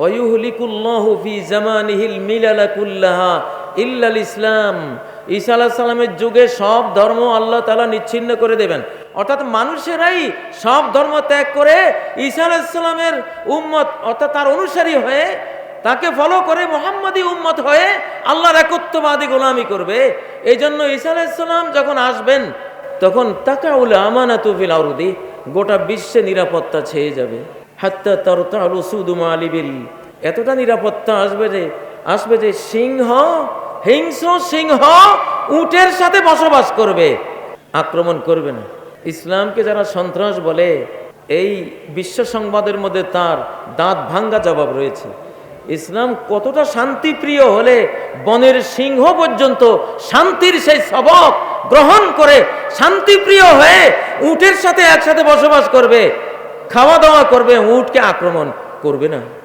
ওয়ায়ুহলিকুল্লাহু ফি জামানিহিল মিলালা কুল্লাহা ইল্লাল ইসলাম। ঈসা আলাইহিস সালামের যুগে সব ধর্ম আল্লাহ তাআলা নিচ্ছিন্ন করে দেবেন, অর্থাৎ মানুষেরাই সব ধর্ম ত্যাগ করে ঈসা আলাইহিস সালামের উম্মত অর্থাৎ তার অনুসারী হয়ে তাকে ফলো করে মুহাম্মাদি উম্মত হয়ে আল্লাহর একত্ববাদী গোলামি করবে। এই জন্য ঈসা আলাইহিস সালাম যখন আসবেন তখন তাকাউল আমানাতু ফিল আরদি, গোটা বিশ্বে নিরাপত্তা ছেয়ে যাবে। হাত্তা তারতাল উসুদু মালিবিল, এতটা নিরাপত্তা আসবে যে হিংস্র সিংহ উটের সাথে বসবাস করবে, আক্রমণ করবে না। ইসলামকে যারা সন্ত্রাস বলে, এই বিশ্ব সংবাদের মধ্যে তার দাঁত ভাঙ্গা জবাব রয়েছে। ইসলাম কতটা শান্তিপ্রিয় হলে বনের সিংহ পর্যন্ত শান্তির সেই সবক গ্রহণ করে শান্তিপ্রিয় হয়ে উটের সাথে একসাথে বসবাস করবে, খাওয়া দাওয়া করবে, উটকে আক্রমণ করবে না।